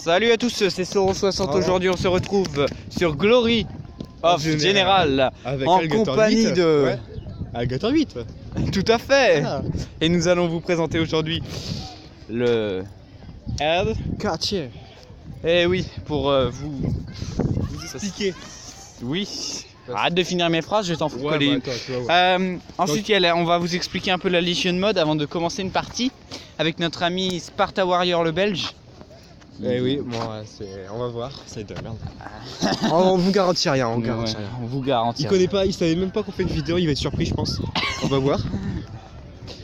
Salut à tous, c'est Soro60. Aujourd'hui on se retrouve sur Glory of General avec en Alligator compagnie 8. de... Ouais. Alligator 8. Tout à fait. Ah. Et nous allons vous présenter aujourd'hui le Head. Quartier. Eh oui, pour vous Expliquer. Oui. Arrête de finir mes phrases, je vais t'en foutre coller une. Attends, tu vas voir. Ensuite, on va vous expliquer un peu la Legion Mode avant de commencer une partie avec notre ami Sparta Warrior le Belge. Eh oui, moi, on va voir. Ça va être de la merde. On vous garantit rien, on garantit rien. On vous garantit. Il connaît pas, il savait même pas qu'on fait une vidéo, il va être surpris, je pense. On va voir.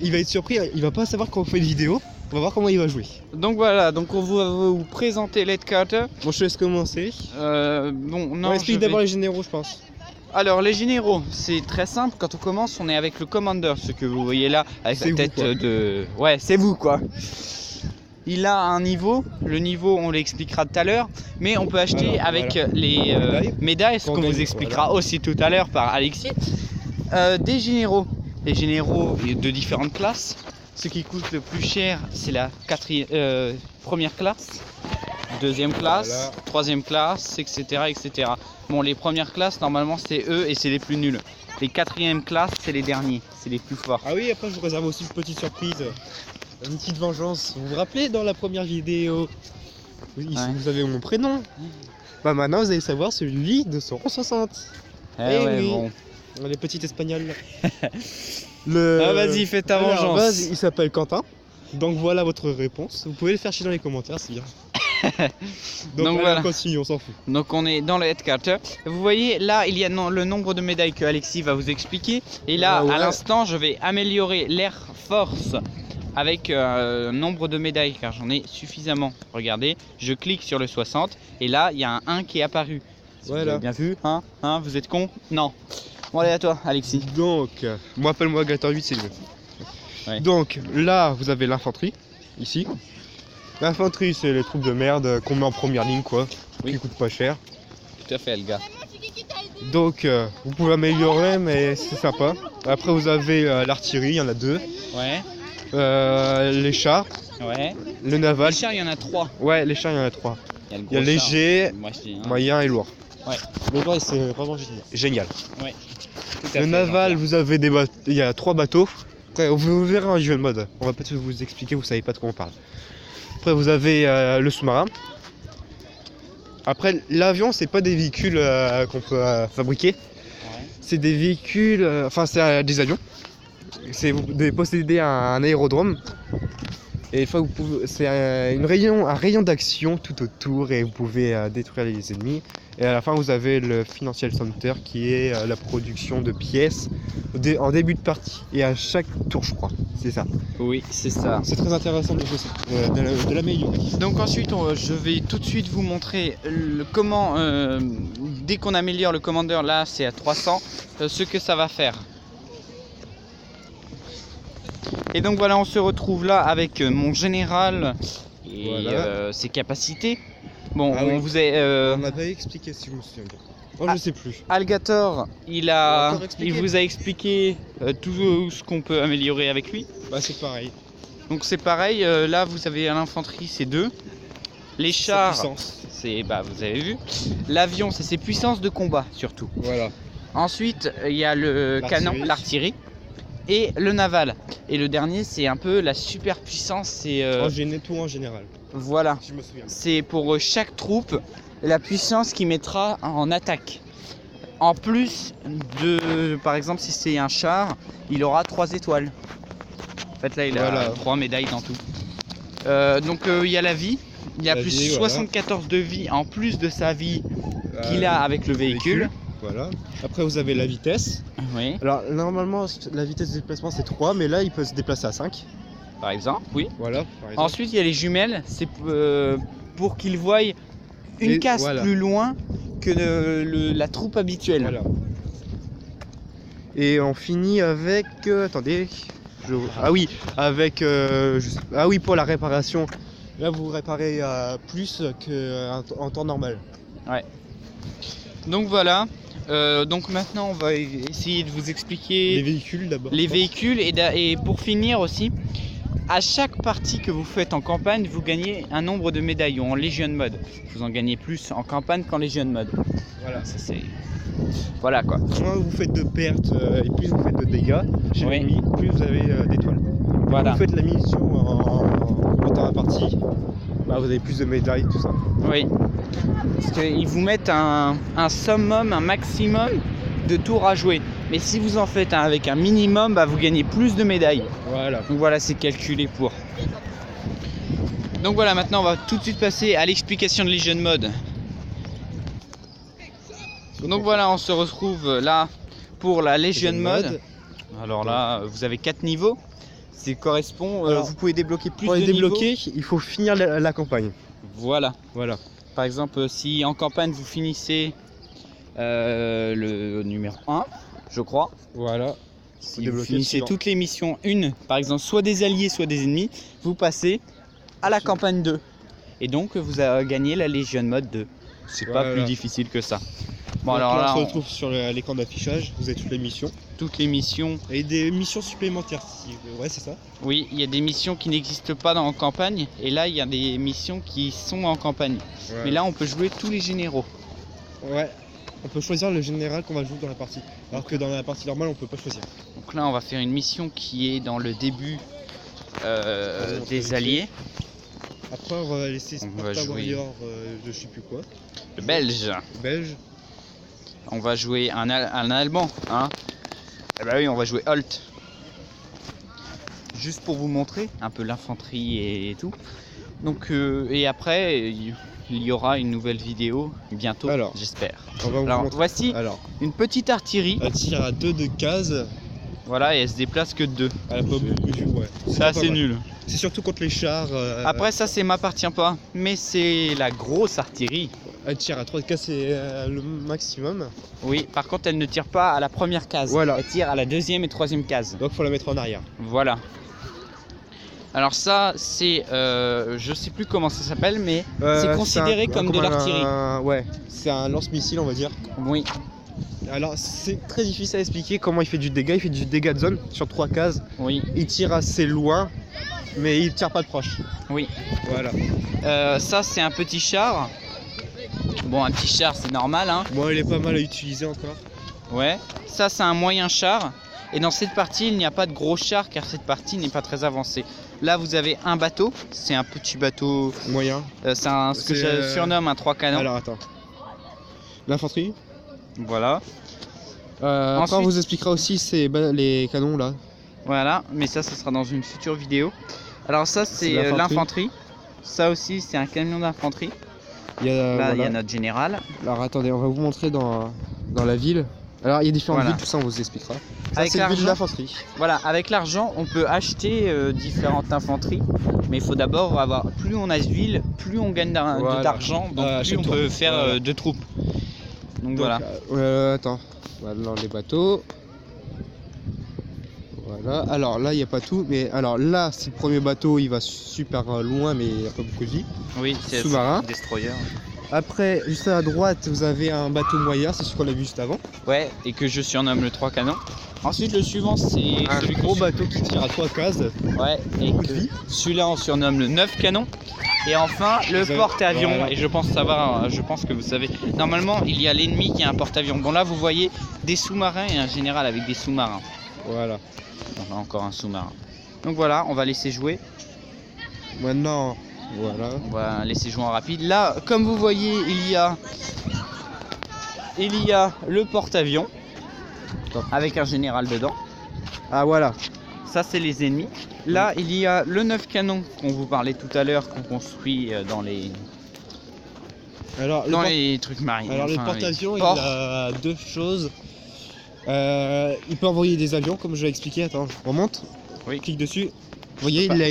Il va être surpris, il va pas savoir qu'on fait une vidéo. On va voir comment il va jouer. Donc voilà, donc on va vous présenter Late Carter. Bon, je te laisse commencer. Bon, non. On explique d'abord les généraux, je pense. Alors les généraux, c'est très simple. Quand on commence, on est avec le Commander, ce que vous voyez là, avec la tête de... Ouais, c'est vous quoi. Il a un niveau, le niveau on l'expliquera tout à l'heure, mais on peut acheter avec les médailles, ce qu'on vous expliquera aussi tout à l'heure par Alexis, des généraux. Les généraux de différentes classes. Ce qui coûte le plus cher, c'est la première classe, deuxième classe, troisième classe, etc., etc. Bon, les premières classes, normalement, c'est eux et c'est les plus nuls. Les quatrièmes classes, c'est les derniers, c'est les plus forts. Ah oui, après, je vous réserve aussi une petite surprise, une petite vengeance. Vous vous rappelez dans la première vidéo, vous avez mon prénom. Bah maintenant, vous allez savoir celui de Soro60. Ouais, oui. bon. Les petites espagnoles. Ah, vas-y, fais ta vengeance. Base, il s'appelle Quentin. Donc voilà votre réponse. Vous pouvez le faire chier dans les commentaires, c'est bien. Donc voilà, on continue, on s'en fout. Donc on est dans le Head Carter. Vous voyez, là, il y a le nombre de médailles que Alexis va vous expliquer. Et là, à l'instant, je vais améliorer l'Air Force avec un nombre de médailles, car j'en ai suffisamment. Regardez, je clique sur le 60. Et là, il y a un 1 qui est apparu. Si vous avez bien vu, hein, vous êtes con? Non. Bon, allez à toi, Alexis. Donc, moi appelle-moi Alligator 8, c'est mieux. Ouais. Donc là, vous avez l'infanterie, ici. L'infanterie, c'est les troupes de merde qu'on met en première ligne, quoi, qui coûtent pas cher. Tout à fait, le gars. Donc, vous pouvez améliorer, mais c'est sympa. Après, vous avez l'artillerie, il y en a 2. Ouais. Les chars. Ouais. Le naval. Les chars, il y en a 3. Ouais, les chars, il y en a 3. Il y a léger, moyen et lourd. Ouais. Le lourd, c'est vraiment génial. Ouais. Le naval, vous avez il y a 3 bateaux. Après, vous verrez en jeu de mode. On va pas tout vous expliquer, vous savez pas de quoi on parle. Après, vous avez le sous-marin. Après, l'avion, c'est pas des véhicules qu'on peut fabriquer. Ouais. C'est des véhicules, c'est des avions. Vous devez posséder un aérodrome. Et une fois vous pouvez, c'est un rayon d'action tout autour et vous pouvez détruire les ennemis. Et à la fin, vous avez le Financial Center qui est la production de pièces en début de partie et à chaque tour, je crois. C'est ça. Oui, c'est ça. C'est très intéressant de l'améliorer. Donc ensuite, je vais tout de suite vous montrer comment, dès qu'on améliore le Commander, là c'est à 300, ce que ça va faire. Et donc voilà, on se retrouve là avec mon général et ses capacités. Bon, on vous a... on m'a pas expliqué si vous me souvenez bien. Oh, je sais plus. Alligator, il vous a expliqué tout ce qu'on peut améliorer avec lui. Bah c'est pareil. Donc c'est pareil, là vous avez à l'infanterie c'est 2. Les chars, c'est vous avez vu. L'avion, c'est ses puissances de combat surtout. Voilà. Ensuite, il y a le canon, l'artillerie. Et le naval. Et le dernier, c'est un peu la super puissance. C'est tout en général. Voilà. Je me souviens. C'est pour chaque troupe la puissance qu'il mettra en attaque. En plus de, par exemple, si c'est un char, il aura 3 étoiles. En fait, là, il a 3 médailles dans tout. Donc, il y a la vie. Il y a plus 74 de vie en plus de sa vie qu'il a avec le véhicule. Voilà. Après, vous avez la vitesse. Oui. Alors, normalement, la vitesse de déplacement, c'est 3, mais là, il peut se déplacer à 5. Par exemple, oui. Voilà. Par exemple. Ensuite, il y a les jumelles. C'est pour qu'ils voient une case plus loin que la troupe habituelle. Voilà. Et on finit avec... attendez. Avec... pour la réparation. Là, vous réparez plus qu'en temps normal. Ouais. Donc voilà. Donc maintenant on va essayer de vous expliquer les véhicules d'abord. Les véhicules et pour finir aussi À chaque partie que vous faites en campagne, vous gagnez un nombre de médaillons en Legion Mode. Vous en gagnez plus en campagne qu'en Legion Mode. Voilà. Ça c'est... Voilà quoi. Moins vous faites de pertes et plus vous faites de dégâts chez Oui. l'ennemi, plus vous avez d'étoiles. Voilà. Quand vous faites la mission dans la partie, bah, vous avez plus de médailles, tout ça. Oui. Parce qu'ils vous mettent un summum, un maximum de tours à jouer. Mais si vous en faites un avec un minimum, bah, vous gagnez plus de médailles. Voilà. Donc voilà, c'est calculé pour. Donc voilà, maintenant on va tout de suite passer à l'explication de Legion Mode. Donc voilà, on se retrouve là pour la Legion Mode. Alors là, vous avez 4 niveaux. C'est correspond. Alors, vous pouvez débloquer plus pour de les débloquer, niveaux. il faut finir la campagne. Voilà. Voilà. Par exemple, si en campagne vous finissez le numéro 1, je crois. Voilà. Si vous finissez toutes les missions, par exemple, soit des alliés, soit des ennemis, vous passez à la campagne 2. Et donc, vous avez gagné la Legion Mode 2. C'est pas plus difficile que ça. Bon, donc alors là, là, on se retrouve sur l'écran d'affichage, vous avez toutes les missions. Toutes les missions. Et des missions supplémentaires. Ouais, c'est ça. Oui, il y a des missions qui n'existent pas dans la campagne. Et là, il y a des missions qui sont en campagne. Ouais. Mais là, on peut jouer tous les généraux. Ouais. On peut choisir le général qu'on va jouer dans la partie. Alors que dans la partie normale, on peut pas choisir. Donc là, on va faire une mission qui est dans le début des alliés. Après, on va laisser Sparta Warrior de je sais plus quoi. Le belge. Belge. On va jouer un allemand. Hein. Eh ben oui, on va jouer Holt. Juste pour vous montrer un peu l'infanterie et tout. Donc, et après, il y aura une nouvelle vidéo bientôt, j'espère. Alors, voici une petite artillerie. Elle tire à 2 de cases. Voilà, et elle se déplace que de 2. Elle a pas beaucoup de vue, ouais. Ça, c'est nul. C'est surtout contre les chars. Après, ça, c'est m'appartient pas. Mais c'est la grosse artillerie. Elle tire à 3 cases, c'est le maximum. Oui, par contre, elle ne tire pas à la première case. Voilà. Elle tire à la deuxième et troisième case. Donc, faut la mettre en arrière. Voilà. Alors ça, c'est, je sais plus comment ça s'appelle, mais c'est considéré comme de l'artillerie. Ouais, c'est un lance-missile, on va dire. Oui. Alors, c'est très difficile à expliquer comment il fait du dégât. Il fait du dégât de zone sur 3 cases. Oui. Il tire assez loin, mais il tire pas de proche. Oui. Voilà. Ça, c'est un petit char. Bon, un petit char, c'est normal, hein. Bon, il est pas mal à utiliser encore. Ouais. Ça, c'est un moyen char. Et dans cette partie, il n'y a pas de gros char car cette partie n'est pas très avancée. Là, vous avez un bateau. C'est un petit bateau moyen. C'est ce que je surnomme un 3 canons. Alors, attends. L'infanterie. Voilà. Ensuite, on vous expliquera aussi les canons là. Voilà, mais ça, ce sera dans une future vidéo. Alors ça, c'est l'infanterie. Ça aussi, c'est un camion d'infanterie. Là, il y a notre général. Alors attendez, on va vous montrer dans la ville. Alors il y a différentes villes, tout ça on vous expliquera. Avec c'est la ville d'infanterie. Voilà, avec l'argent, on peut acheter différentes infanteries. Mais il faut d'abord avoir, plus on a de villes, plus on gagne d'argent, donc plus on peut faire de troupes. Donc voilà. Attends, voilà les bateaux. Voilà, alors là il n'y a pas tout, mais alors là c'est le premier bateau, il va super loin mais il n'y a pas beaucoup de vie. Oui, c'est sous-marin. Destroyer. Après, juste à droite, vous avez un bateau moyen, c'est ce qu'on a vu juste avant. Ouais, et que je surnomme le 3 canons. Ensuite, le suivant, c'est un gros bateau qui tire à 3 cases. Ouais, et celui-là, on surnomme le 9 canons. Et enfin, le porte-avions. Voilà. Et je pense savoir, je pense que vous savez. Normalement, il y a l'ennemi qui a un porte-avions. Bon, là, vous voyez des sous-marins et un général avec des sous-marins. Voilà. On a encore un sous-marin. Donc voilà, on va laisser jouer. Maintenant, voilà. On va laisser jouer en rapide. Là, comme vous voyez, il y a le porte-avions avec un général dedans. Ah voilà. Ça, c'est les ennemis. Là, il y a le 9 canons qu'on vous parlait tout à l'heure, qu'on construit dans les les trucs marins. Alors le porte-avions, il a deux choses. Il peut envoyer des avions, comme je l'ai expliqué. Attends, je remonte. Oui. Clique dessus. Vous voyez, il a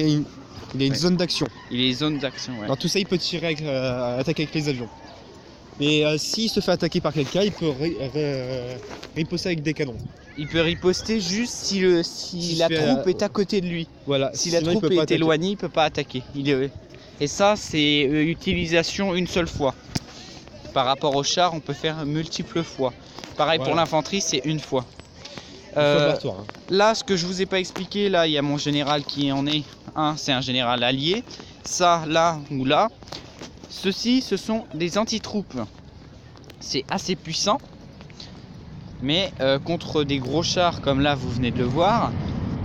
une zone d'action. Il a une zone d'action, ouais. Dans tout ça, il peut tirer, attaquer avec les avions. Mais s'il se fait attaquer par quelqu'un, il peut riposter avec des canons. Il peut riposter juste si la troupe est à côté de lui. Voilà. Si la troupe est éloignée, il peut pas attaquer. Et ça, c'est utilisation une seule fois. Par rapport au char, on peut faire multiples fois. Pareil pour l'infanterie, c'est une fois. Là, ce que je vous ai pas expliqué, là, il y a mon général qui en est un c'est un général allié, ça là ou là. Ceux-ci ce sont des anti-troupes. C'est assez puissant, mais contre des gros chars comme là vous venez de le voir,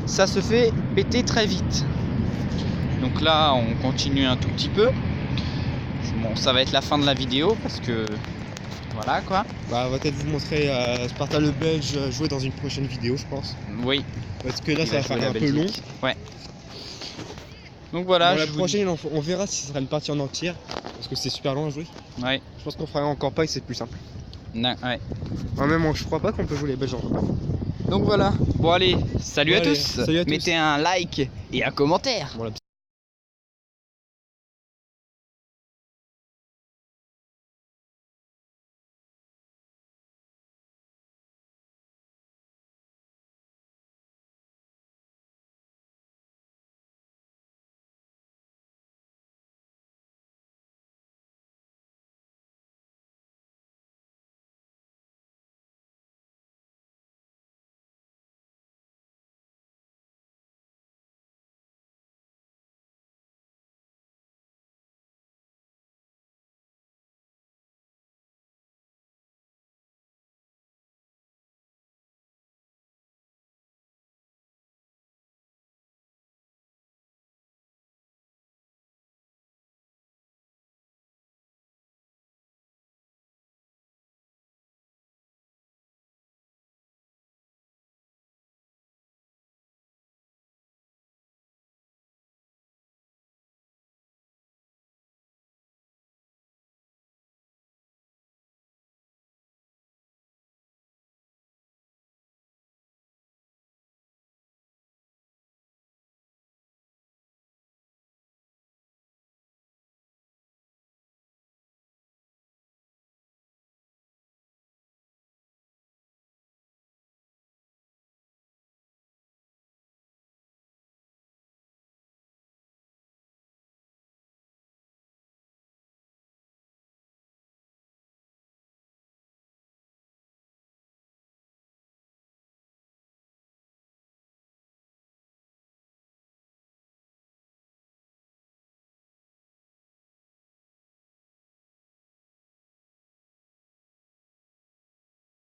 ça se fait péter très vite. Donc là on continue un tout petit peu. Bon, ça va être la fin de la vidéo parce que voilà quoi. Bah, on va peut-être vous montrer Sparta le Belge jouer dans une prochaine vidéo, je pense. Oui. Parce que là, Il ça va jouer faire la un peu Belgique. long. Ouais. Donc voilà. Bon, la je vous prochaine, on verra si ce sera une partie en entière. Parce que c'est super long à jouer. dis- Ouais. Je pense qu'on fera en campagne, c'est plus simple. Ouais. Même, je crois pas qu'on peut jouer les Belges en campagne. Donc voilà. Bon allez, salut Bon, à allez, tous. salut à tous. Mettez un like et un commentaire. Bon, la